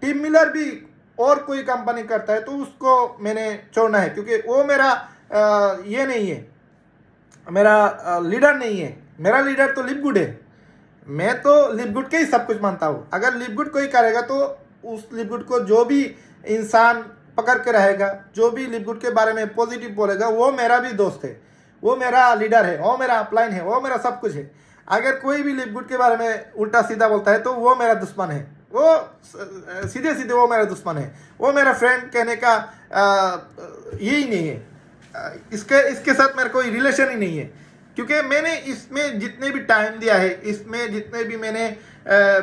Tim Miller भी और कोई कंपनी करता है तो उसको मैंने छोड़ना है, क्योंकि वो मेरा ये नहीं है, मेरा लीडर नहीं है। मेरा लीडर तो लिपगुड है। मैं तो लिपगुड के ही सब कुछ मानता हूँ। अगर लिपगुड कोई करेगा तो उस लिपगुड को जो भी इंसान पकड़ के रहेगा, जो भी लिपगुड के बारे में पॉजिटिव बोलेगा, वो मेरा भी दोस्त है, वो मेरा लीडर है, वो मेरा अपलाइन है, वो मेरा सब कुछ है। अगर कोई भी लिपगुड के बारे में उल्टा सीधा बोलता है तो वो मेरा दुश्मन है, वो सीधे सीधे वो मेरा दुश्मन है। वो मेरा फ्रेंड कहने का यही नहीं है। इसके साथ मेरा कोई रिलेशन ही नहीं है, क्योंकि मैंने इसमें जितने भी टाइम दिया है, इसमें जितने भी मैंने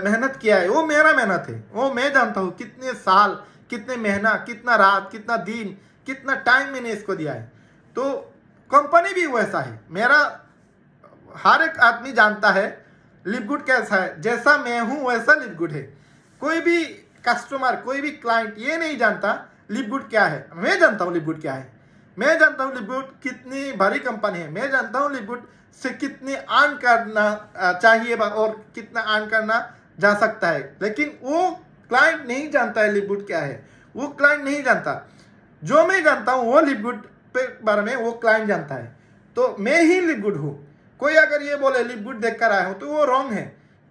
मेहनत किया है, वो मेरा मेहनत है। वो मैं जानता हूँ कितने साल, कितने महीना, कितना रात, कितना दिन, कितना टाइम मैंने इसको दिया है। तो कंपनी भी वैसा है। मेरा हर एक आदमी जानता है लिपगुड कैसा है। जैसा मैं हूँ वैसा लिपगुड है। कोई भी कस्टमर, कोई भी क्लाइंट ये नहीं जानता लिपगुड क्या है। मैं जानता हूँ लिपगुड क्या है। मैं जानता हूँ लिपगुड कितनी बड़ी कंपनी है। मैं जानता हूँ लिपगुड से कितनी अर्न करना चाहिए और कितना अर्न करना जा सकता है। लेकिन वो क्लाइंट नहीं जानता है लिपगुड क्या है। वो क्लाइंट नहीं जानता। जो मैं जानता हूँ वो लिपगुड पे बारे में वो क्लाइंट जानता है। तो मैं ही लिपगुड हूँ। कोई अगर ये बोले लिपगुड देख कर आया हूँ तो वो रॉन्ग है,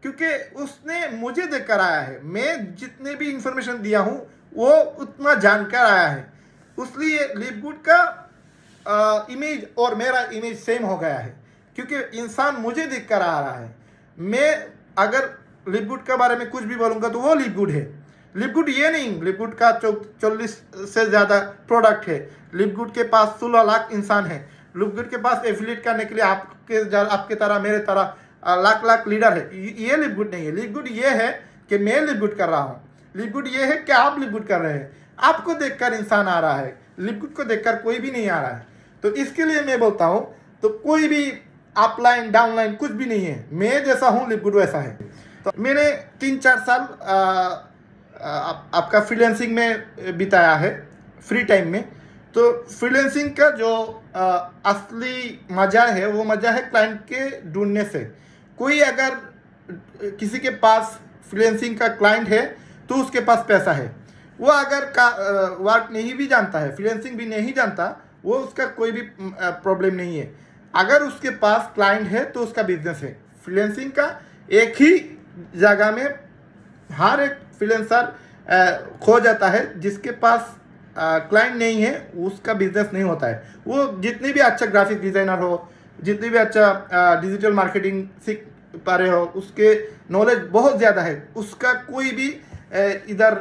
क्योंकि उसने मुझे देख कर आया है। मैं जितने भी इंफॉर्मेशन दिया हूँ वो उतना जानकर आया है। इसलिए लिपगुड का इमेज और मेरा इमेज सेम हो गया है, क्योंकि इंसान मुझे देख कर आ रहा है। मैं अगर लिपगुड के बारे में कुछ भी बोलूँगा तो वो लिपगुड है। लिपगुड ये नहीं, लिपगुड का 40 से ज़्यादा प्रोडक्ट है। लिपगुड के पास 16 लाख इंसान है। लिपगुड के पास एफिलिएट करने के लिए आपके तरह, मेरे तरह लाख लाख लीडर है। ये लिपगुड नहीं है। लिपगुड ये है कि मैं लिपगुड कर रहा हूँ। लिपगुड ये है कि आप लिपगुड कर रहे हैं। आपको देखकर इंसान आ रहा है, लिपगुड को देखकर कोई भी नहीं आ रहा है। तो इसके लिए मैं बोलता हूँ, तो कोई भी अपलाइन डाउनलाइन कुछ भी नहीं है। मैं जैसा हूँ लिपगुड वैसा है। तो मैंने 3-4 साल आपका फ्रीलांसिंग में बिताया है, फ्री टाइम में। तो फ्रीलांसिंग का जो असली मज़ा है वो मज़ा है क्लाइंट के ढूंढने से। कोई अगर किसी के पास फ्रीलांसिंग का क्लाइंट है तो उसके पास पैसा है। वो अगर वर्क नहीं भी जानता है, फ्रीलांसिंग भी नहीं जानता, वो उसका कोई भी प्रॉब्लम नहीं है। अगर उसके पास क्लाइंट है तो उसका बिजनेस है। फ्रीलांसिंग का एक ही जगह में हर एक फ्रीलांसर खो जाता है। जिसके पास क्लाइंट नहीं है उसका बिजनेस नहीं होता है। वो जितनी भी अच्छा ग्राफिक डिज़ाइनर हो, जितनी भी अच्छा डिजिटल मार्केटिंग सीख पा रहे हो, उसके नॉलेज बहुत ज़्यादा है, उसका कोई भी इधर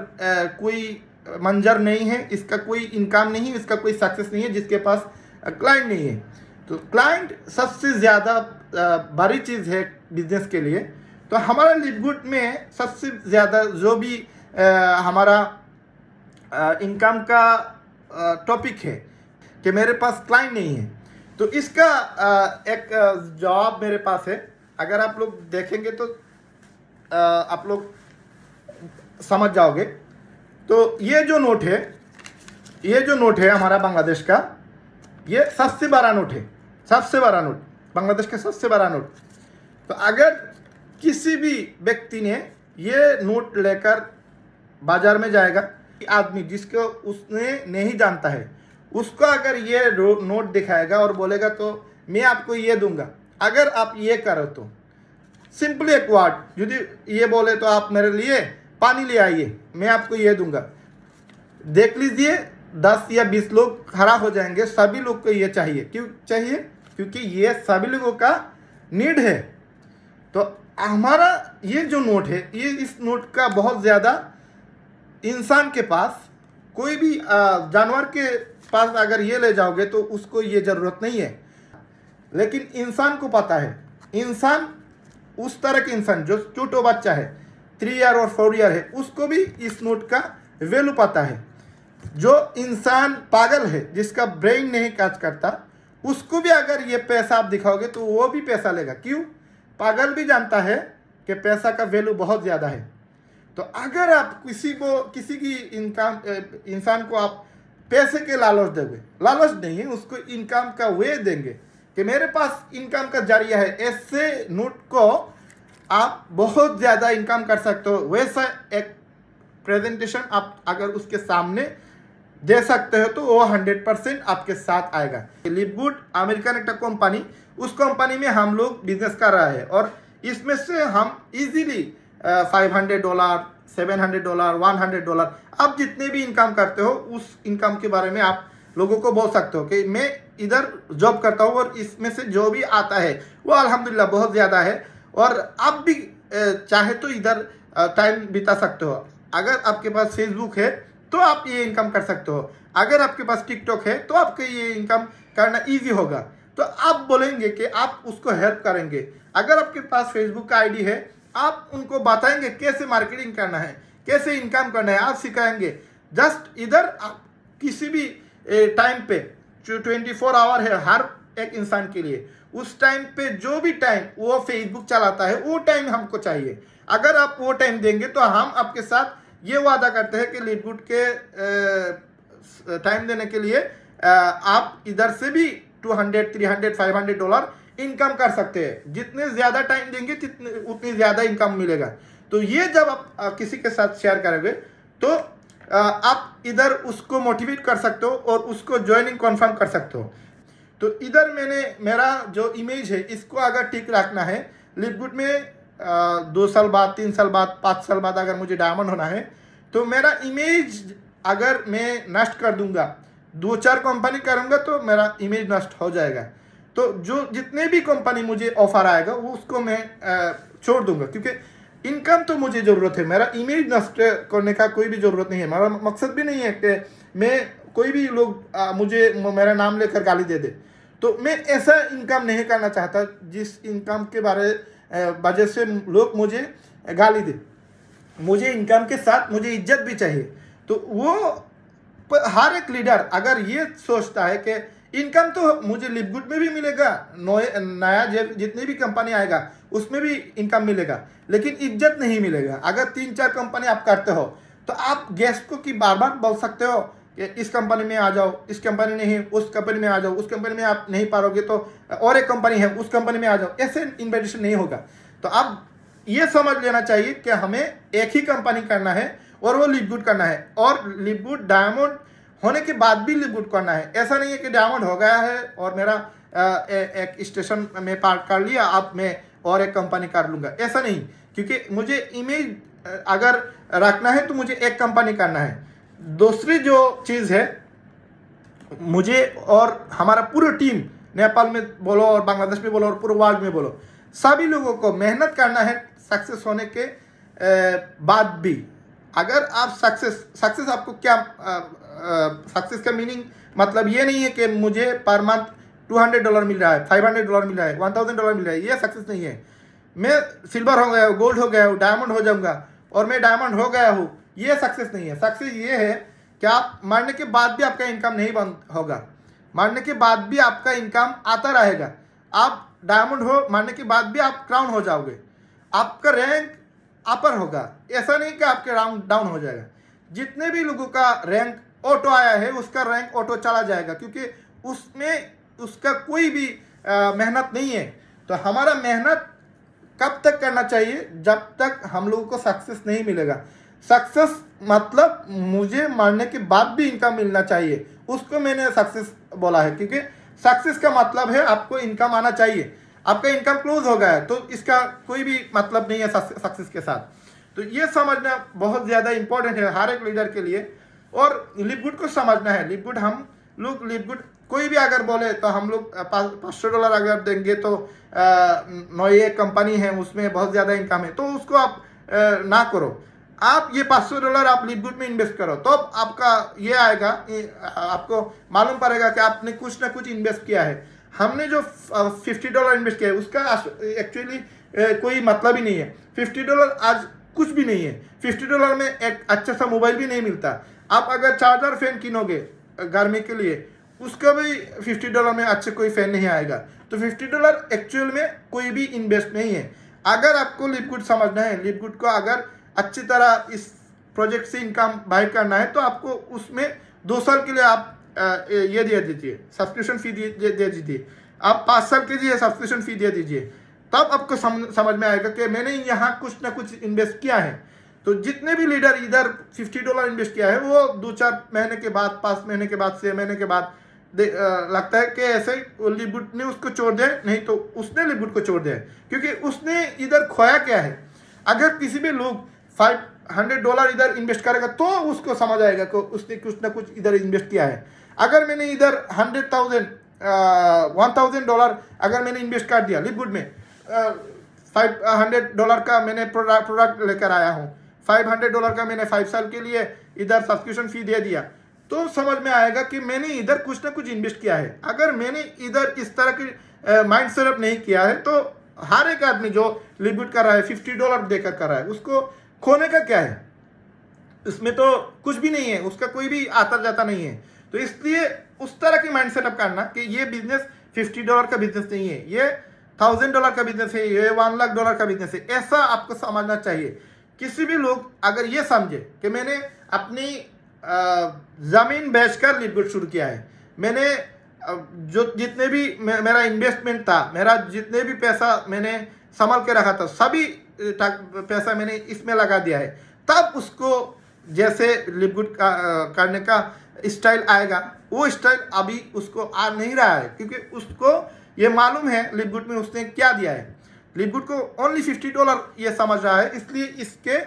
कोई मंजर नहीं है, इसका कोई इनकम नहीं है, इसका कोई सक्सेस नहीं है जिसके पास क्लाइंट नहीं है। तो क्लाइंट सबसे ज़्यादा बड़ी चीज़ है बिजनेस के लिए। तो हमारा लिपगुड में सबसे ज़्यादा जो भी हमारा इनकम का टॉपिक है कि मेरे पास क्लाइंट नहीं है। तो इसका एक जवाब मेरे पास है। अगर आप लोग देखेंगे तो आप लोग समझ जाओगे। तो ये जो नोट है हमारा बांग्लादेश का, ये सबसे बड़ा नोट है। सबसे बड़ा नोट, बांग्लादेश का सबसे बड़ा नोट। तो अगर किसी भी व्यक्ति ने ये नोट लेकर बाजार में जाएगा, आदमी जिसको उसने नहीं जानता है, उसको अगर ये नोट दिखाएगा और बोलेगा तो मैं आपको ये दूंगा, अगर आप ये करो तो सिंपली एक वर्ड यदि ये बोले तो आप मेरे लिए पानी ले आइए, मैं आपको ये दूंगा। देख लीजिए 10 या 20 लोग खड़ा हो जाएंगे। सभी लोग को ये चाहिए। क्यों चाहिए? क्योंकि ये सभी लोगों का नीड है। तो हमारा ये जो नोट है, ये इस नोट का बहुत ज़्यादा इंसान के पास, कोई भी जानवर के पास अगर ये ले जाओगे तो उसको ये ज़रूरत नहीं है। लेकिन इंसान को पता है। इंसान उस तरह के इंसान जो छोटो बच्चा है, 3 ईयर और 4 ईयर है, उसको भी इस नोट का वैल्यू पता है। जो इंसान पागल है, जिसका ब्रेन नहीं काज करता, उसको भी अगर ये पैसा आप दिखाओगे तो वो भी पैसा लेगा। क्यों? पागल भी जानता है कि पैसा का वैल्यू बहुत ज़्यादा है। तो अगर आप किसी की इंसान को आप पैसे के लालच दोगे, लालच नहीं है, उसको इनकम का वे देंगे कि मेरे पास इनकम का जरिया है, ऐसे नोट को आप बहुत ज़्यादा इनकम कर सकते हो। वैसा एक प्रेजेंटेशन आप अगर उसके सामने दे सकते हो तो वो 100% आपके साथ आएगा। लिपगुड अमेरिकन एक कंपनी, उस कंपनी में हम लोग बिजनेस कर रहा है और इसमें से हम इजीली $500, $700, $100 आप जितने भी इनकम करते हो उस इनकम के बारे में आप लोगों को बोल सकते हो कि मैं इधर जॉब करता हूँ और इसमें से जो भी आता है वो अल्हम्दुलिल्लाह बहुत ज़्यादा है और आप भी चाहे तो इधर टाइम बिता सकते हो। अगर आपके पास फेसबुक है तो आप ये इनकम कर सकते हो, अगर आपके पास टिकटॉक है तो आपके ये इनकम करना इजी होगा। तो आप बोलेंगे कि आप उसको हेल्प करेंगे। अगर आपके पास फेसबुक का आईडी है आप उनको बताएंगे कैसे मार्केटिंग करना है, कैसे इनकम करना है, आप सिखाएंगे। जस्ट इधर आप किसी भी टाइम पे जो 24 आवर है हर एक इंसान के लिए, उस टाइम पे जो भी टाइम वो फेसबुक चलाता है वो टाइम हमको चाहिए। अगर आप वो टाइम देंगे तो हम आपके साथ ये वादा करते हैं कि लिपगुड के टाइम देने के लिए आप इधर से भी $200, $300, $500 इनकम कर सकते हैं। जितने ज़्यादा टाइम देंगे उतनी ज़्यादा इनकम मिलेगा। तो ये जब आप किसी के साथ शेयर करोगे तो आप इधर उसको मोटिवेट कर सकते हो और उसको ज्वाइनिंग कन्फर्म कर सकते हो। तो इधर मैंने मेरा जो इमेज है इसको अगर ठीक रखना है, लिपगुड में 2 साल बाद, 3 साल बाद, 5 साल बाद अगर मुझे डायमंड होना है तो मेरा इमेज अगर मैं नष्ट कर दूंगा, 2-4 कंपनी करूंगा तो मेरा इमेज नष्ट हो जाएगा। तो जो जितने भी कंपनी मुझे ऑफर आएगा वो उसको मैं छोड़ दूंगा, क्योंकि इनकम तो मुझे ज़रूरत है, मेरा इमेज नष्ट करने का कोई भी ज़रूरत नहीं है। मेरा मकसद भी नहीं है कि मैं कोई भी लोग मुझे मेरा नाम लेकर गाली दे दे। तो मैं ऐसा इनकम नहीं करना चाहता जिस इनकम के वजह से लोग मुझे गाली दे। मुझे इनकम के साथ मुझे इज्जत भी चाहिए। तो वो हर एक लीडर अगर ये सोचता है कि इनकम तो मुझे लिपगुड में भी मिलेगा, नया जितनी भी कंपनी आएगा उसमें भी इनकम मिलेगा, लेकिन इज्जत नहीं मिलेगा। अगर 3-4 कंपनी आप करते हो तो आप गेस्ट को कि बार बार बोल सकते हो कि इस कंपनी में आ जाओ, इस कंपनी नहीं उस कंपनी में आ जाओ, उस कंपनी में आप नहीं पारोगे तो और एक कंपनी है उस कंपनी में आ जाओ, ऐसे इन्विटेशन नहीं होगा। तो आप ये समझ लेना चाहिए कि हमें एक ही कंपनी करना है और वो लिपगुड करना है, और लिपगुड डायमंड होने के बाद भी लिपगुड करना है। ऐसा नहीं है कि डायमंड हो गया है और मेरा एक स्टेशन में पार्क कर लिया, अब मैं और एक कंपनी कर लूँगा, ऐसा नहीं। क्योंकि मुझे इमेज अगर रखना है तो मुझे एक कंपनी करना है। दूसरी जो चीज़ है, मुझे और हमारा पूरा टीम, नेपाल में बोलो और बांग्लादेश में बोलो और पूरे वर्ल्ड में बोलो, सभी लोगों को मेहनत करना है सक्सेस होने के बाद भी। अगर आप सक्सेस आपको क्या सक्सेस का मीनिंग मतलब ये नहीं है कि मुझे पर मंथ $200 मिल रहा है, $500 मिल रहा है, $1000 मिल रहा है, ये सक्सेस नहीं है। मैं सिल्वर हो गया हूँ, गोल्ड हो गया हूँ, डायमंड हो जाऊंगा और मैं डायमंड हो गया हूँ, ये सक्सेस नहीं है। सक्सेस ये है कि आप मरने के बाद भी आपका इनकम नहीं बंद होगा, मरने के बाद भी आपका इनकम आता रहेगा। आप डायमंड हो, मरने के बाद भी आप क्राउन हो जाओगे, आपका रैंक अपर होगा। ऐसा नहीं कि आपके रैंक डाउन हो जाएगा। जितने भी लोगों का रैंक ऑटो आया है उसका रैंक ऑटो चला जाएगा, क्योंकि उसमें उसका कोई भी मेहनत नहीं है। तो हमारा मेहनत कब तक करना चाहिए? जब तक हम लोगों को सक्सेस नहीं मिलेगा। सक्सेस मतलब मुझे मरने के बाद भी इनकम मिलना चाहिए, उसको मैंने सक्सेस बोला है। क्योंकि सक्सेस का मतलब है आपको इनकम आना चाहिए। आपका इनकम क्लोज हो गया है तो इसका कोई भी मतलब नहीं है सक्सेस के साथ। तो ये समझना बहुत ज़्यादा इंपॉर्टेंट है हर एक लीडर के लिए, और लिपगुड को समझना है। लिपगुड हम लोग लिपगुड कोई भी अगर बोले तो हम लोग $500 अगर देंगे तो नई कंपनी है उसमें बहुत ज़्यादा इनकम है, तो उसको आप ना करो। आप ये $500 आप लिपगुड में इन्वेस्ट करो, तो आपका ये आएगा, आपको मालूम पड़ेगा कि आपने कुछ ना कुछ इन्वेस्ट किया है। हमने जो $50 इन्वेस्ट किया है उसका एक्चुअली कोई मतलब ही नहीं है। $50 आज कुछ भी नहीं है। $50 में एक अच्छा सा मोबाइल भी नहीं मिलता। आप अगर चार्जर फैन किनोगे गर्मी के लिए, उसका भी $50 में अच्छे कोई फैन नहीं आएगा। तो $50 एक्चुअल में कोई भी इन्वेस्ट नहीं है। अगर आपको लिपगुड समझना है, लिपगुड को अगर अच्छी तरह इस प्रोजेक्ट से इनकम बाय करना है, तो आपको उसमें 2 साल के लिए आप ये दे दीजिए, सब्सक्रिप्शन फी दे दीजिए। आप 5 साल के लिए सब्सक्रिप्शन फी दे दीजिए, तब आपको समझ में आएगा कि मैंने यहाँ कुछ ना कुछ इन्वेस्ट किया है। तो जितने भी लीडर इधर $50 इन्वेस्ट किया है वो 2-4 महीने के बाद, 5 महीने के बाद, 6 महीने के बाद लगता है कि ऐसे लिवगुड ने उसको छोड़ दिया, नहीं तो उसने लिवगुड को छोड़ दिया है, क्योंकि उसने इधर खोया क्या है। अगर किसी भी लोग $500 इधर इन्वेस्ट करेगा तो उसको समझ आएगा कि उसने कुछ ना कुछ इधर इन्वेस्ट किया है। अगर मैंने इधर $1,000 अगर मैंने इन्वेस्ट कर दिया लिवगुड में, $500 का मैंने प्रोडक्ट लेकर आया हूँ, $500 का मैंने 5 साल के लिए इधर सब्सक्रिप्शन फी दे दिया, तो समझ में आएगा कि मैंने इधर कुछ ना कुछ इन्वेस्ट किया है। अगर मैंने इधर इस तरह की माइंड सेटअप नहीं किया है तो हर एक आदमी जो लिवगुड कर रहा है $50 देकर कर रहा है, उसको खोने का क्या है, इसमें तो कुछ भी नहीं है, उसका कोई भी आता जाता नहीं है। तो इसलिए उस तरह की माइंड सेटअप करना कि ये बिजनेस $50 का बिजनेस नहीं है, ये $1,000 का बिजनेस है, ये $1,00,000 का बिजनेस है, ऐसा आपको समझना चाहिए। किसी भी लोग अगर ये समझे कि मैंने अपनी ज़मीन बेचकर लिवगुड शुरू किया है, मैंने जो जितने भी मेरा इन्वेस्टमेंट था, मेरा जितने भी पैसा मैंने संभाल के रखा था, सभी पैसा मैंने इसमें लगा दिया है, तब उसको जैसे लिवगुड करने का स्टाइल आएगा, वो स्टाइल अभी उसको आ नहीं रहा है, क्योंकि उसको ये मालूम है लिवगुड में उसने क्या दिया है। लिवगुड को ओनली $50 ये समझ रहा है, इसलिए इसके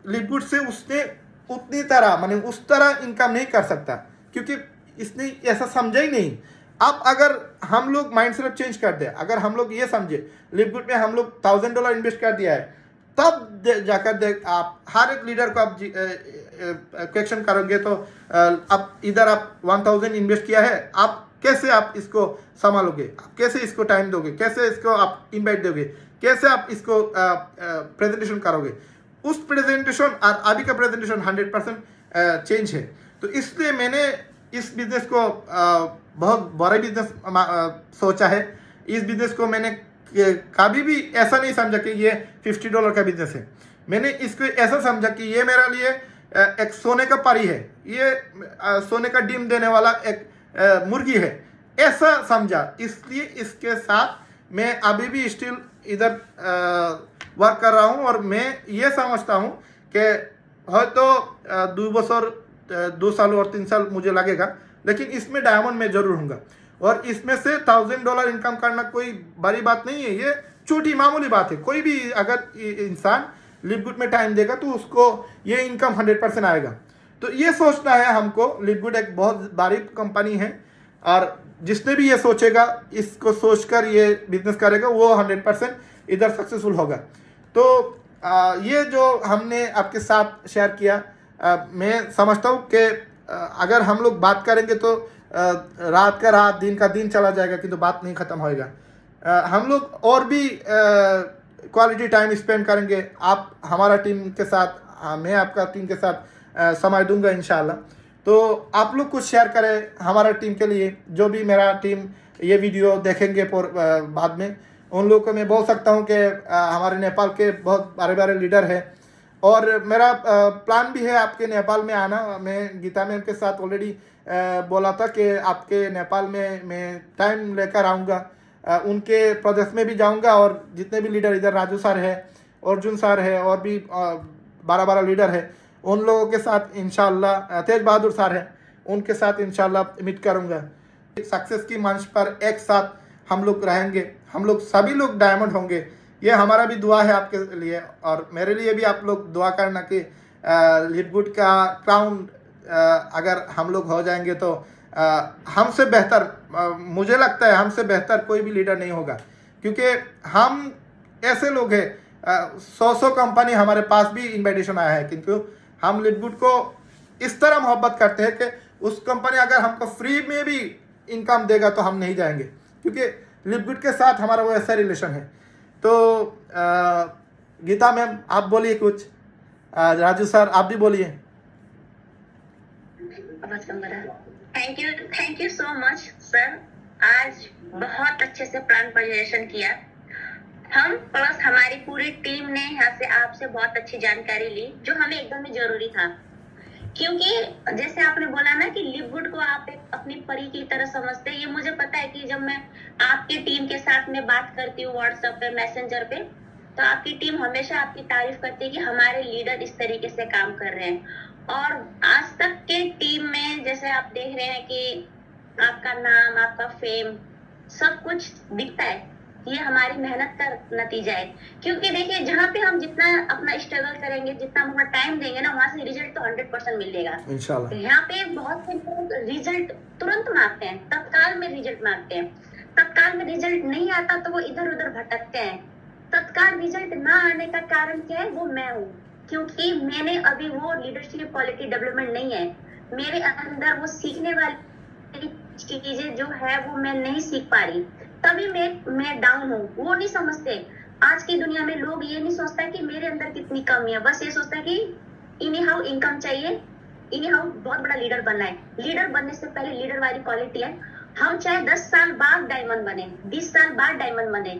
लिवगुड से उसने उतनी तरह माने उस तरह इनकम नहीं कर सकता, क्योंकि इसने ऐसा समझा ही नहीं। अब अगर हम लोग माइंड सेट चेंज कर दे, अगर हम लोग ये समझे लिवगुड में हम लोग $1,000 इन्वेस्ट कर दिया है, तब जाकर देख आप हर एक लीडर को आप क्वेश्चन करोगे तो अब इधर आप 1,000 इन्वेस्ट किया है, आप कैसे आप इसको संभालोगे, आप कैसे इसको टाइम दोगे, कैसे इसको आप इन्वाइट दोगे, कैसे आप इसको प्रेजेंटेशन करोगे। उस प्रेजेंटेशन और अभी का प्रेजेंटेशन 100% चेंज है। तो इसलिए मैंने इस बिजनेस को बहुत बड़ा बिजनेस सोचा है। इस बिजनेस को मैंने कभी भी ऐसा नहीं समझा कि ये $50 का बिजनेस है। मैंने इसको ऐसा समझा कि ये मेरे लिए एक सोने का परी है, ये सोने का डिम देने वाला एक मुर्गी है, ऐसा समझा। इसलिए इसके साथ मैं अभी भी स्टिल इधर वर्क कर रहा हूँ, और मैं ये समझता हूँ कि হয়তো 2 साल और 3 साल मुझे लगेगा, लेकिन इसमें डायमंड में जरूर हूँगा। और इसमें से $1,000 इनकम करना कोई बड़ी बात नहीं है, ये छोटी मामूली बात है। कोई भी अगर इंसान लिवगुड में टाइम देगा तो उसको ये इनकम 100% आएगा। तो ये सोचना है हमको, लिवगुड एक बहुत बड़ी कंपनी है, और जिसने भी ये सोचेगा, इसको सोचकर ये बिजनेस करेगा, वो 100% इधर सक्सेसफुल होगा। तो ये जो हमने आपके साथ शेयर किया, मैं समझता हूँ कि अगर हम लोग बात करेंगे तो रात का रात, दिन का दिन चला जाएगा, किंतु बात नहीं ख़त्म होएगा। हम लोग और भी क्वालिटी टाइम स्पेंड करेंगे, आप हमारा टीम के साथ, मैं आपका टीम के साथ समय दूंगा इंशाल्लाह। तो आप लोग कुछ शेयर करें हमारा टीम के लिए, जो भी मेरा टीम ये वीडियो देखेंगे बाद में, उन लोगों को मैं बोल सकता हूँ कि हमारे नेपाल के बहुत बड़े बड़े लीडर हैं, और मेरा प्लान भी है आपके नेपाल में आना। मैं गीता मैम के साथ ऑलरेडी बोला था कि आपके नेपाल में मैं टाइम लेकर आऊँगा, उनके प्रोजेक्ट में भी जाऊँगा, और जितने भी लीडर इधर राजू सर है, अर्जुन सर है, और भी 12 लीडर है, उन लोगों के साथ इंशाल्लाह, तेज बहादुर सर है, उनके साथ इंशाल्लाह मीट करूँगा। सक्सेस की मंच पर एक साथ हम लोग रहेंगे, हम लोग सभी लोग डायमंड होंगे। ये हमारा भी दुआ है आपके लिए, और मेरे लिए भी आप लोग दुआ करना कि लिवगुड का क्राउन अगर हम लोग हो जाएंगे तो हमसे बेहतर, मुझे लगता है हमसे बेहतर कोई भी लीडर नहीं होगा, क्योंकि हम ऐसे लोग हैं, 100 कंपनी हमारे पास भी इन्विटेशन आया है, किंतु हम लिवगुड को इस तरह मोहब्बत करते हैं कि उस कंपनी अगर हमको फ्री में भी इनकम देगा तो हम नहीं जाएंगे, क्योंकि लिवगुड के साथ हमारा वो ऐसा रिलेशन है। तो गीता मैम आप बोलिए कुछ, राजू सर आप भी बोलिए। Thank you so much sir, आज बहुत अच्छे से प्लान प्रेजेंटेशन किया। हम प्लस हमारी पूरी टीम ने यहाँ से आपसे बहुत अच्छी जानकारी ली, जो हमें एकदम ही जरूरी था, क्योंकि जैसे आपने बोला ना कि लिवगुड को आप एक अपनी परी की तरह समझते हैं। ये मुझे पता है कि जब मैं आपके टीम के साथ में बात करती हूँ व्हाट्सएप पे, मैसेंजर पे, तो आपकी टीम हमेशा आपकी तारीफ करती है कि हमारे लीडर इस तरीके से काम कर रहे हैं। और आज तक के टीम में जैसे आप देख रहे हैं कि आपका नाम, आपका फेम, सब कुछ दिखता है। ये हमारी मेहनत का नतीजा है। क्योंकि देखिए, जहाँ पे हम जितना अपना स्ट्रगल करेंगे, जितना हम अपना टाइम देंगे ना, वहां से रिजल्ट तो 100% मिलेगा इंशाल्लाह। यहाँ पे बहुत से लोग रिजल्ट तुरंत मांगते हैं, तत्काल में रिजल्ट मांगते हैं। तत्काल में रिजल्ट नहीं आता तो वो इधर उधर भटकते हैं। तत्काल रिजल्ट ना आने का कारण क्या है? वो मैं हूँ, क्योंकि मैंने अभी वो लीडरशिप क्वालिटी डेवलपमेंट नहीं है मेरे अंदर। वो सीखने वाली चीजें जो है वो मैं नहीं सीख पा रही, तभी मैं डाउन हूँ। वो नहीं समझते। आज की दुनिया में लोग ये नहीं सोचता कि मेरे अंदर कितनी कमी है, बस ये सोचता है कि इन्हीं हाउ इनकम चाहिए, इन्हीं हाउ बहुत बड़ा लीडर बनना है। लीडर बनने से पहले लीडर वाली क्वालिटी है, हम चाहे 10 साल बाद डायमंड बने, 20 साल बाद डायमंड बने,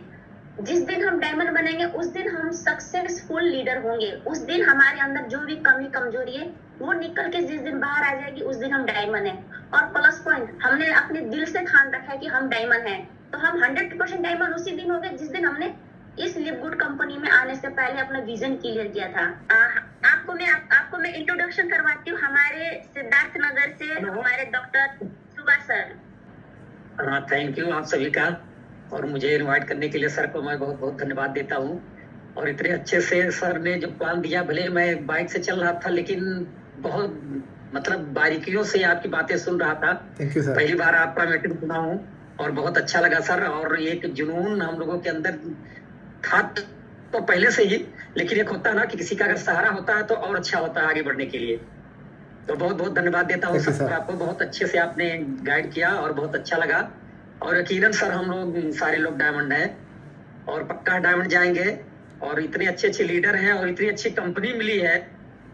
जिस दिन हम डायमंड बनेंगे उस दिन हम सक्सेसफुल लीडर होंगे। उस दिन हमारे अंदर जो भी कमी कमजोरी है वो निकल के जिस दिन बाहर आ जाएगी, उस दिन हम डायमंड है। और प्लस पॉइंट, हमने अपने दिल से ठान रखा है कि हम डायमंड हैं, तो हम 100% डायमंड उसी दिन हो गए जिस दिन हमने इस लिव गुड कंपनी में आने से पहले अपना विजन क्लियर किया था। आपको मैं इंट्रोडक्शन करवाती हूँ हमारे सिद्धार्थ नगर से हमारे डॉक्टर सुभाष सर। हाँ, थैंक यू आप सभी का। और मुझे इनवाइट करने के लिए सर को मैं बहुत बहुत धन्यवाद देता हूँ। और इतने अच्छे से सर ने जो प्लान दिया, भले मैं बाइक से चल रहा था लेकिन बहुत मतलब बारीकियों से आपकी बातें सुन रहा था। Thank you sir. पहली बार आपका मीटिंग सुना हूँ और बहुत अच्छा लगा सर। और एक जुनून हम लोगों के अंदर था तो पहले से ही, लेकिन एक होता है ना कि किसी का अगर सहारा होता है तो और अच्छा होता है आगे बढ़ने के लिए। तो बहुत बहुत धन्यवाद देता हूँ सर आपको। बहुत अच्छे से आपने गाइड किया और बहुत अच्छा लगा। और यकीनन सर हम लोग सारे लोग डायमंड हैं और पक्का डायमंड जाएंगे। और इतने अच्छे अच्छे लीडर हैं और इतनी अच्छी कंपनी मिली है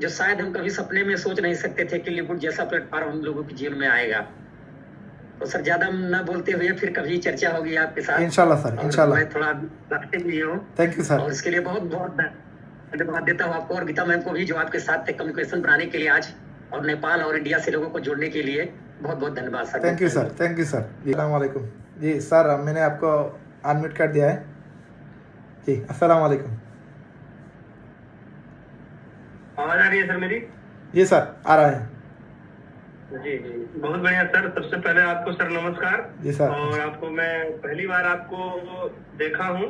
जो शायद हम कभी सपने में सोच नहीं सकते थे कि लिवगुड जैसा प्लेटफॉर्म हम लोगों के जीवन में आएगा। तो सर ज्यादा ना बोलते हुए फिर कभी चर्चा होगी आपके साथ इंशाल्लाह सर, इंशाल्लाह। मैं थोड़ा रखते भी हूँ। Thank you sir. और इसके लिए बहुत बहुत धन्यवाद देता हूँ आपको और गीता मैम को भी, जो आपके साथ कम्युनिकेशन बनाने के लिए आज और नेपाल और इंडिया से लोगों को जोड़ने के लिए बहुत बहुत धन्यवाद sir. Thank you sir, thank you sir. जी अस्सलाम वालेकुम। जी सर, मैंने आपको अनम्यूट कर दिया है। जी अस्सलाम वालेकुम। आवाज आ रही है सर मेरी? जी सर, आ रहा है। जी जी, बहुत बढ़िया सर। सबसे पहले आपको सर नमस्कार। जी सर। और आपको मैं पहली बार आपको देखा हूँ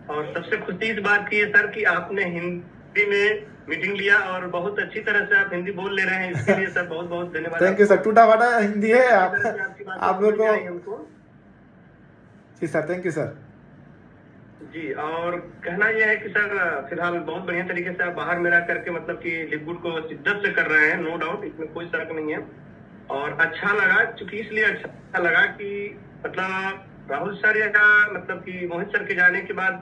और सबसे खुशी इस बात की है सर कि आपने हिंदी में मीटिंग लिया और बहुत अच्छी तरह से आप हिंदी बोल ले रहे हैं, इसके लिए सर बहुत बहुत धन्यवाद। Thank you sir. टूटा फाटा हिंदी है आप लोग को। हमको जी सर, थैंक यू सर। जी, और कहना यह है कि सर फिलहाल बहुत बढ़िया तरीके से आप बाहर में रह करके मतलब कि लिवगुड को शिद्दत से कर रहे हैं, नो डाउट, इसमें कोई शक नहीं है। और अच्छा लगा, चूंकि इसलिए अच्छा लगा कि मतलब राहुल सर या मतलब कि मोहित सर के जाने के बाद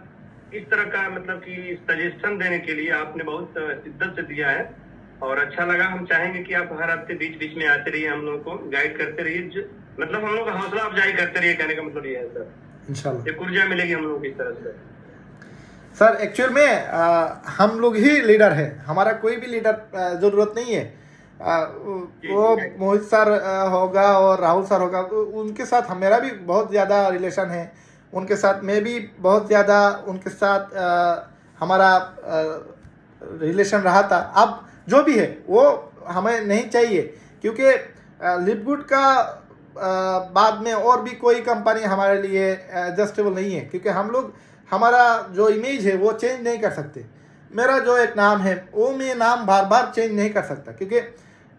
इस तरह का मतलब कि सजेशन देने के लिए आपने बहुत शिद्दत से दिया है और अच्छा लगा। हम चाहेंगे कि आप हर हफ्ते बीच बीच में आते रहिए, हम लोगों को गाइड करते रहिए, मतलब हम लोग का हौसला अफजाई करते रहिए। कहने का मतलब ये है सर, इंशाल्लाह एक ऊर्जा मिलेगी हम लोगों को इस तरह से। सर एक्चुअल में हम लोग ही लीडर है, हमारा कोई भी लीडर ज़रूरत नहीं है। वो मोहित सर होगा और राहुल सर होगा, उनके साथ मेरा भी बहुत ज़्यादा रिलेशन है। उनके साथ मैं भी बहुत ज़्यादा उनके साथ हमारा रिलेशन रहा था। अब जो भी है वो हमें नहीं चाहिए, क्योंकि लिवगुड का बाद में और भी कोई कंपनी हमारे लिए एडजस्टेबल नहीं है, क्योंकि हम लोग हमारा जो इमेज है वो चेंज नहीं कर सकते। मेरा जो एक नाम है वो मैं नाम बार बार चेंज नहीं कर सकता, क्योंकि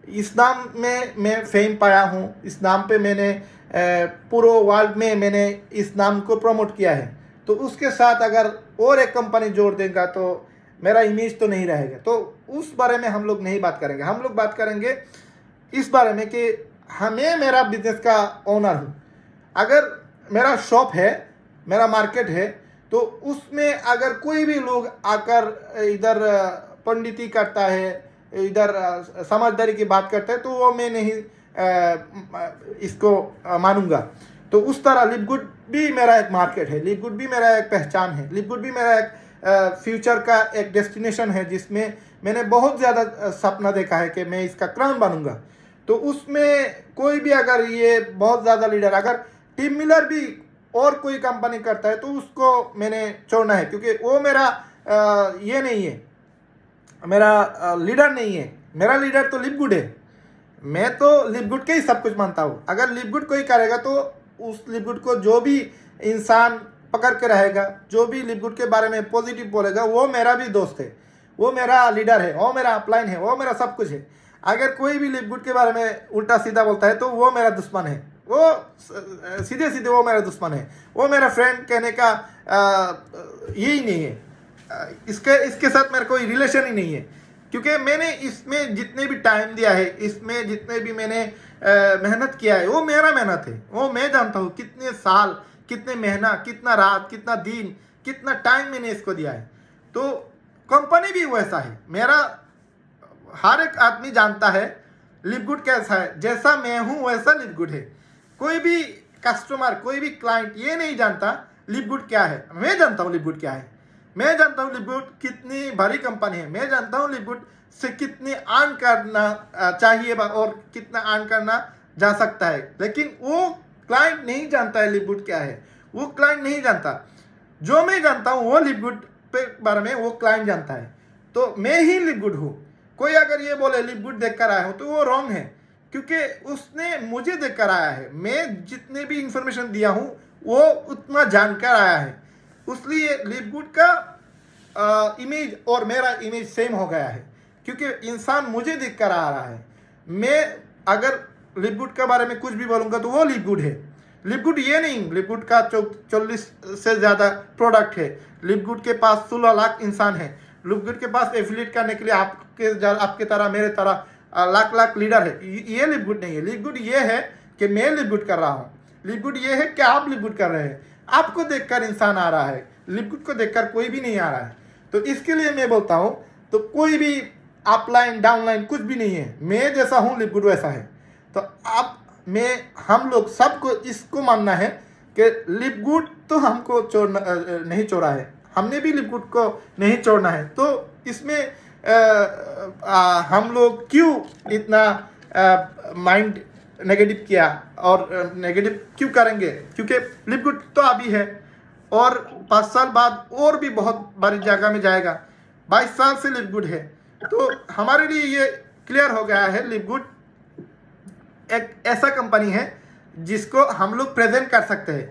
इस नाम में मैं फेम पाया हूँ। इस नाम पे मैंने पूरे वर्ल्ड में मैंने इस नाम को प्रमोट किया है। तो उसके साथ अगर और एक कंपनी जोड़ देगा तो मेरा इमेज तो नहीं रहेगा। तो उस बारे में हम लोग नहीं बात करेंगे। हम लोग बात करेंगे इस बारे में कि हमें मेरा बिजनेस का ओनर हूँ। अगर मेरा शॉप है, मेरा मार्केट है, तो उसमें अगर कोई भी लोग आकर इधर पंडिती करता है, इधर समझदारी की बात करता है, तो वो मैं नहीं इसको मानूंगा। तो उस तरह लिवगुड भी मेरा एक मार्केट है, लिवगुड भी मेरा एक पहचान है, लिवगुड भी मेरा एक फ्यूचर का एक डेस्टिनेशन है, जिसमें मैंने बहुत ज़्यादा सपना देखा है कि मैं इसका क्राउन बनूंगा। तो उसमें कोई भी अगर ये बहुत ज़्यादा लीडर, अगर टीम मिलर भी और कोई कंपनी करता है तो उसको मैंने छोड़ना है, क्योंकि वो मेरा ये नहीं है, मेरा लीडर नहीं है। मेरा लीडर तो लिपगुड है। मैं तो लिपगुड के ही सब कुछ मानता हूँ। अगर लिपगुड कोई करेगा तो उस लिपगुड को जो भी इंसान पकड़ के रहेगा, जो भी लिपगुड के बारे में पॉजिटिव बोलेगा, वो मेरा भी दोस्त है, वो मेरा लीडर है, वो मेरा अपलाइन है, वो मेरा सब कुछ है। अगर कोई भी लिपगुड के बारे में उल्टा सीधा बोलता है तो वो मेरा दुश्मन है, वो सीधे सीधे वो मेरा दुश्मन है। वो मेरा फ्रेंड कहने का यही नहीं है। इसके साथ मेरा कोई रिलेशन ही नहीं है, क्योंकि मैंने इसमें जितने भी टाइम दिया है, इसमें जितने भी मैंने मेहनत किया है, वो मेरा मेहनत है। वो मैं जानता हूँ कितने साल, कितने महीना, कितना रात, कितना दिन, कितना टाइम मैंने इसको दिया है। तो कंपनी भी वैसा है। मेरा हर एक आदमी जानता है लिपगुड कैसा है। जैसा मैं हूँ वैसा लिपगुड है। कोई भी कस्टमर, कोई भी क्लाइंट ये नहीं जानता लिपगुड क्या है। मैं जानता हूँ लिपगुड क्या है। मैं जानता हूँ लिपगुड कितनी बड़ी कंपनी है। मैं जानता हूँ लिपगुड से कितनी अर्न करना चाहिए और कितना अर्न करना जा सकता है। लेकिन वो क्लाइंट नहीं जानता है लिपगुड क्या है। वो क्लाइंट नहीं जानता। जो मैं जानता हूँ वो लिपगुड पे बारे में वो क्लाइंट जानता है। तो मैं ही लिपगुड हूँ। कोई अगर ये बोले लिपगुड देख कर आया हूँ तो वो रॉन्ग है, क्योंकि उसने मुझे देख कर आया है। मैं जितने भी इंफॉर्मेशन दिया हूँ वो उतना जानकर आया है। इसलिए लिपगुड का इमेज और मेरा इमेज सेम हो गया है, क्योंकि इंसान मुझे देख कर आ रहा है। मैं अगर लिपगुड के बारे में कुछ भी बोलूँगा तो वो लिपगुड है। लिपगुड ये नहीं, लिपगुड का 40 से ज़्यादा प्रोडक्ट है। लिपगुड के पास 16 लाख इंसान है। लिपगुड के पास एफिलिएट करने के लिए आपके तरह, मेरे तरह लाख लाख लीडर है। ये लिपगुड नहीं है। लिपगुड ये है कि मैं लिपगुड कर रहा हूँ। लिपगुड ये है कि आप लिपगुड कर रहे हैं। आपको देखकर इंसान आ रहा है, लिपगुड को देखकर कोई भी नहीं आ रहा है। तो इसके लिए मैं बोलता हूँ, तो कोई भी अपलाइन डाउनलाइन कुछ भी नहीं है। मैं जैसा हूँ लिपगुड वैसा है। तो हम लोग सबको इसको मानना है कि लिपगुड तो हमको नहीं छोड़ा है, हमने भी लिपगुड को नहीं छोड़ना है। तो इसमें हम लोग क्यों इतना माइंड नेगेटिव किया और नेगेटिव क्यों करेंगे? क्योंकि लिपगुड तो अभी है और 5 साल बाद और भी बहुत बड़ी जगह में जाएगा। 22 साल से लिपगुड है। तो हमारे लिए ये क्लियर हो गया है, लिपगुड एक ऐसा कंपनी है जिसको हम लोग प्रेजेंट कर सकते हैं।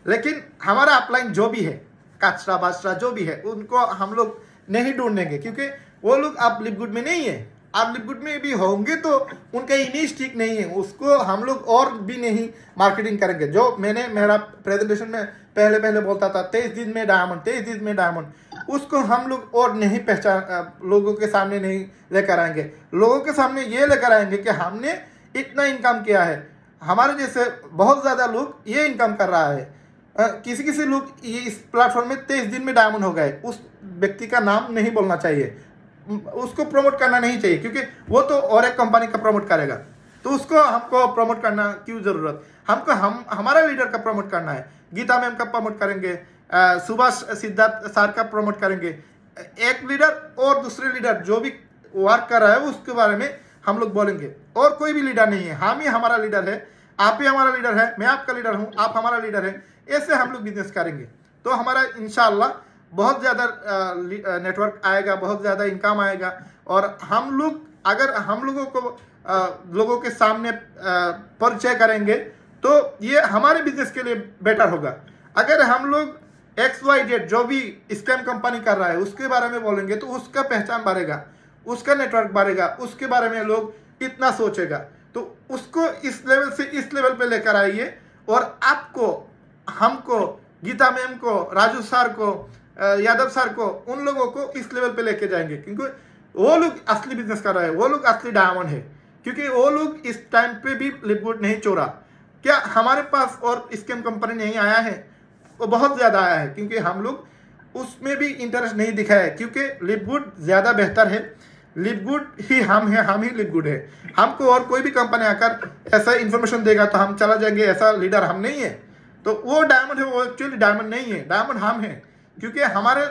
लेकिन हमारा अपलाइन जो भी है, कचरा बाचरा जो भी है, उनको हम लोग नहीं ढूंढेंगे, क्योंकि वो लोग अब लिपगुड में नहीं है। आप लिपगुड में भी होंगे तो उनका इमेज ठीक नहीं है, उसको हम लोग और भी नहीं मार्केटिंग करेंगे। जो मैंने मेरा प्रेजेंटेशन में पहले बोलता था 23 दिन में डायमंड, 23 दिन में डायमंड, उसको हम लोग और नहीं लोगों के सामने नहीं लेकर आएंगे। लोगों के सामने ये लेकर आएंगे कि हमने इतना इनकम किया है। हमारे जैसे बहुत ज़्यादा लोग ये इनकम कर रहा है। किसी लोग ये इस प्लेटफॉर्म में 23 दिन में डायमंड हो गए। उस व्यक्ति का नाम नहीं बोलना चाहिए, उसको प्रमोट करना नहीं चाहिए, क्योंकि वो तो और एक कंपनी का प्रमोट करेगा। तो उसको हमको प्रमोट करना क्यों ज़रूरत? हमको हमारा लीडर का प्रमोट करना है। गीता मैम का प्रमोट करेंगे, सुभाष सिद्धार्थ सर का प्रमोट करेंगे। एक लीडर और दूसरे लीडर जो भी वर्क कर रहा है उसके बारे में हम लोग बोलेंगे, और कोई भी लीडर नहीं है। हम ही हमारा लीडर है, आप ही हमारा लीडर है, मैं आपका लीडर हूँ, आप हमारा लीडर है। ऐसे हम लोग बिजनेस करेंगे तो हमारा इंशाल्लाह बहुत ज़्यादा नेटवर्क आएगा, बहुत ज़्यादा इनकम आएगा। और हम लोग अगर हम लोगों को लोगों के सामने परिचय करेंगे तो ये हमारे बिजनेस के लिए बेटर होगा। अगर हम लोग XYZ जो भी स्कैम कंपनी कर रहा है उसके बारे में बोलेंगे तो उसका पहचान बढ़ेगा, उसका नेटवर्क बढ़ेगा, उसके बारे में लोग इतना सोचेगा। तो उसको इस लेवल से इस लेवल पे लेकर आइए, और आपको, हमको, गीता मैम को, राजू सर को, यादव सर को, उन लोगों को इस लेवल पे लेके जाएंगे, क्योंकि वो लोग असली बिजनेस कर रहे हैं, वो लोग असली डायमंड है। क्योंकि वो लोग इस टाइम पे भी लिपगुड नहीं चोरा। क्या हमारे पास और स्कैम कंपनी नहीं आया है? वो बहुत ज़्यादा आया है, क्योंकि हम लोग उसमें भी इंटरेस्ट नहीं दिखाया है, क्योंकि लिपगुड ज़्यादा बेहतर है। लिपगुड ही हम है, हम ही लिपगुड है। हमको और कोई भी कंपनी आकर ऐसा इन्फॉर्मेशन देगा तो हम चला जाएंगे, ऐसा लीडर हम नहीं है। तो वो डायमंड है, वो एक्चुअली डायमंड नहीं है, डायमंड हम हैं। क्योंकि हमारे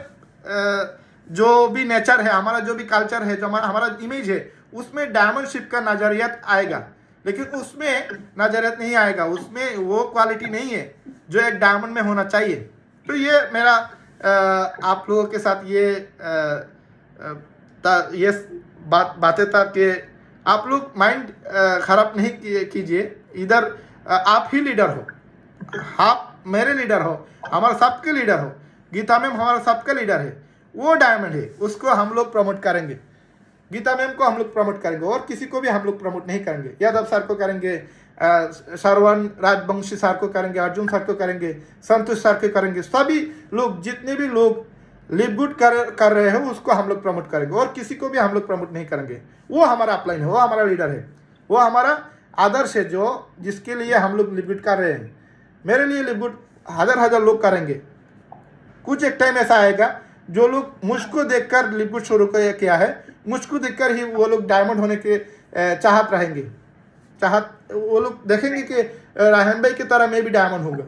जो भी नेचर है, हमारा जो भी कल्चर है, जो हमारा इमेज है, उसमें डायमंडशिप का नजरियत आएगा। लेकिन उसमें नजरियत नहीं आएगा, उसमें वो क्वालिटी नहीं है जो एक डायमंड में होना चाहिए। तो ये मेरा आप लोगों के साथ ये बातें था कि आप लोग माइंड खराब नहीं कीजिए। इधर आप ही लीडर हो, आप मेरे लीडर हो, हमारे सबके लीडर हो। गीता मैम हमारा सबका लीडर है, वो डायमंड है, उसको हम लोग प्रमोट करेंगे। गीता मैम को हम लोग प्रमोट करेंगे और किसी को भी हम लोग प्रमोट नहीं करेंगे। यादव सर को करेंगे, श्रवण राजवंशी सर को करेंगे, अर्जुन सर को करेंगे, संतोष सर को करेंगे। सभी लोग, जितने भी लोग लिव गुड कर रहे हैं उसको हम लोग प्रमोट करेंगे और किसी को भी हम लोग प्रमोट नहीं करेंगे। वो हमारा अपलाइन है, वो हमारा लीडर है, वो हमारा आदर्श है, जो जिसके लिए हम लोग लिव गुड कर रहे हैं। मेरे लिए लिव गुड हजार लोग करेंगे। कुछ एक टाइम ऐसा आएगा जो लोग मुझको देखकर लिव गुड शुरू किया है, मुझको देखकर ही वो लोग डायमंड होने के चाहत रहेंगे। वो लोग देखेंगे कि रायहान भाई की तरह मैं भी डायमंड होगा।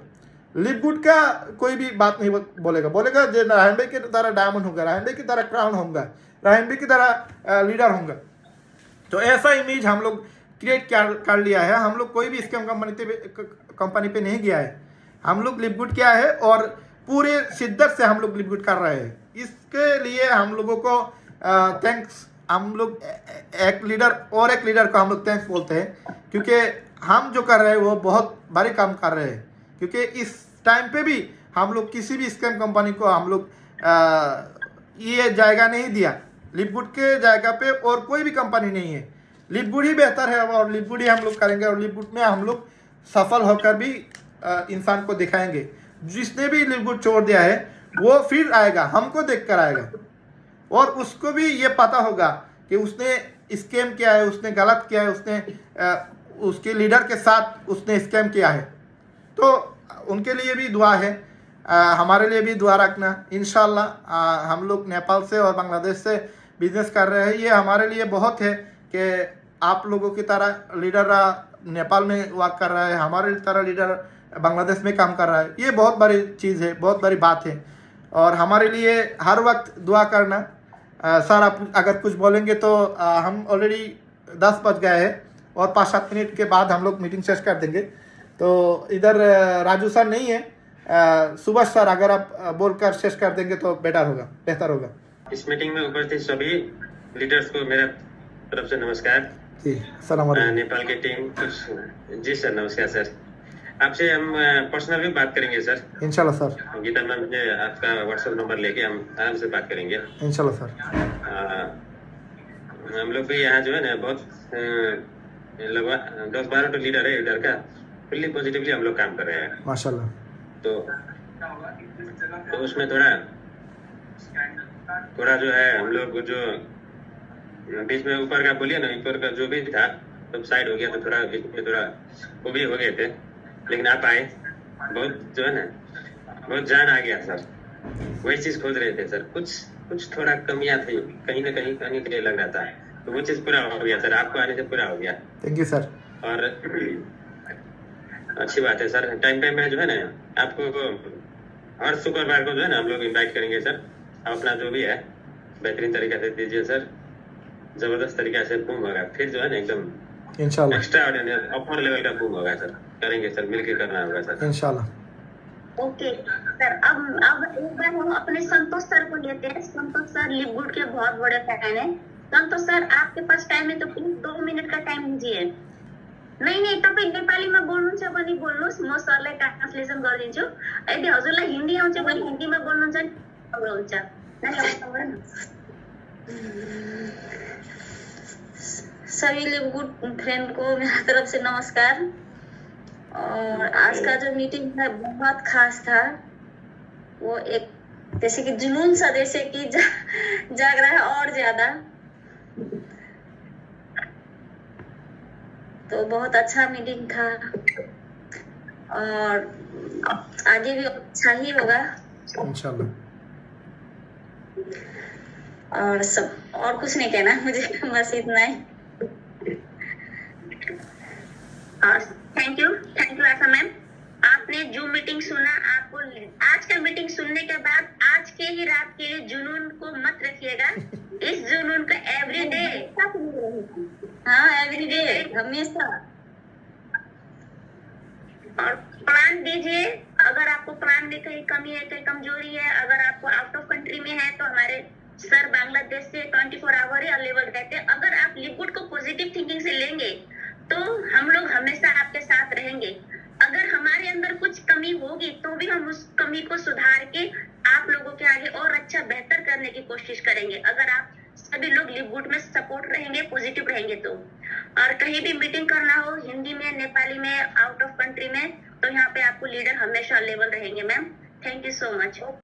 लिव गुड का कोई भी बात नहीं बोलेगा जो रायहान भाई की तरह डायमंड होगा, रायहान भाई की तरह क्राउन होगा, रायहान भाई की तरह लीडर होगा। तो ऐसा इमेज हम लोग क्रिएट कर लिया है। हम लोग कोई भी स्कैम कंपनी पे नहीं गया है, हम लोग लिव गुड किया है और पूरे शिद्दत से हम लोग लिव गुड कर रहे हैं। इसके लिए हम लोगों को थैंक्स, हम लोग एक लीडर को हम लोग थैंक्स बोलते हैं, क्योंकि हम जो कर रहे हैं वो बहुत बड़े काम कर रहे हैं। क्योंकि इस टाइम पे भी हम लोग किसी भी स्कैम कंपनी को हम लोग ये जायगा नहीं दिया। लिव गुड के जायगा पे और कोई भी कंपनी नहीं है, लिव गुड ही बेहतर है और लिव गुड ही हम लोग करेंगे और लिव गुड में हम लोग सफल होकर भी इंसान को दिखाएंगे। जिसने भी लिव गुड छोड़ दिया है वो फिर आएगा, हमको देख कर आएगा और उसको भी ये पता होगा कि उसने स्कैम किया है, उसने गलत किया है, उसने उसके लीडर के साथ उसने स्कैम किया है। तो उनके लिए भी दुआ है, हमारे लिए भी दुआ रखना। इंशाल्लाह हम लोग नेपाल से और बांग्लादेश से बिजनेस कर रहे हैं, ये हमारे लिए बहुत है कि आप लोगों की तरह लीडर नेपाल में वर्क कर रहा है, हमारे तरह लीडर बांग्लादेश में काम कर रहा है। ये बहुत बड़ी चीज़ है, बहुत बड़ी बात है और हमारे लिए हर वक्त दुआ करना। सर आप अगर कुछ बोलेंगे तो हम ऑलरेडी 10 बज गए हैं और 5-7 मिनट के बाद हम लोग मीटिंग शेष कर देंगे। तो इधर राजू सर नहीं है, सुभाष सर अगर आप बोलकर शेष कर देंगे तो बेहतर होगा। इस मीटिंग में उपस्थित सभी लीडर्स को मेरा तरफ से नमस्कार। जी सलाम। नेपाल की टीम कुछ जी सर नमस्कार सर। आपसे हम पर्सनल भी बात करेंगे सर, इंशाल्लाह सर। गीता मैम से आपका व्हाट्सएप नंबर लेके हम आराम से बात करेंगे इंशाल्लाह सर। हम लोग भी यहाँ जो है ना बहुत लगभग 10-12 तो लीडर है इधर का, फुल्ली पॉजिटिवली हम लोग काम कर रहे हैं माशाल्लाह। तो उसमें थोड़ा जो है हम लोग जो बीच में ऊपर का बोलिए ना, ऊपर का जो भी था सब साइड हो गया, तो थोड़ा वो भी हो गए थे, लेकिन आप आए, बहुत जो है ना बहुत जान आ गया सर। वही चीज खोज रहे थे सर, कुछ थोड़ा कमियां थी कहीं ना कहीं लग रहा था, तो वो चीज पूरा हो गया सर, आपको आने से पूरा हो गया। Thank you sir. और अच्छी बात है सर, टाइम में जो है ना आपको हर शुक्रवार को जो है ना हम लोग इनवाइट करेंगे सर। आप अपना जो भी है बेहतरीन तरीके से दीजिए सर, जबरदस्त तरीके से बूम होगा, फिर जो है ना एकदम इंशाल्लाह एक्स्ट्रा ऑर्डिनरी अपर लेवल का बूम होगा सर। करेंगे सर, मिलकर करना होगा सर इंशाल्लाह। ओके सर, अब एक बार हम अपने संतोष सर को लेते हैं। संतोष सर लिव गुड के बहुत बड़े फैन है। संतोष सर आपके पास टाइम है तो प्लीज 2 मिनट का टाइम दीजिए। नहीं तपाईँ नेपालीमा बोल्नुहुन्छ भने बोल्नुहोस्, म सरलाई ट्रान्सलेसन गरिदिन्छु। यदि हजुरलाई हिन्दी आउँछ भने हिन्दीमा बोल्नुहुन्छ नि राम्रो हुन्छ। सभी लिव गुड फ्रेंड को मेरी तरफ से नमस्कार। और आज का जो मीटिंग था बहुत खास था। वो एक जैसे कि जुनून सा जैसे कि जाग रहा है और ज्यादा, तो बहुत अच्छा मीटिंग था और आगे भी अच्छा ही होगा इंशाल्लाह। और सब और कुछ नहीं कहना मुझे, बस इतना ही। Thank you Asha ma'am. आपने जो मीटिंग सुना, आपको आज का मीटिंग सुनने के बाद आज के ही रात के लिए जुनून को मत रखिएगा। इस जुनून का एवरीडे, हाँ एवरीडे हमेशा। और प्लान दीजिए अगर आपको प्लान में कहीं कमी है, कहीं कमजोरी है, अगर आपको आउट ऑफ कंट्री में है तो हमारे सर बांग्लादेश से 24 आवर ही अवेलेबल रहते हैं। अगर आप लिक्विड को पॉजिटिव थिंकिंग से लेंगे तो हम लोग हमेशा आपके साथ रहेंगे। अगर हमारे अंदर कुछ कमी होगी तो भी हम उस कमी को सुधार के आप लोगों के आगे और अच्छा बेहतर करने की कोशिश करेंगे, अगर आप सभी लोग लिक्विड में सपोर्ट रहेंगे, पॉजिटिव रहेंगे तो। और कहीं भी मीटिंग करना हो हिंदी में, नेपाली में, आउट ऑफ कंट्री में, तो यहाँ पे आपको लीडर हमेशा अवेलेबल रहेंगे ma'am. Thank you so much.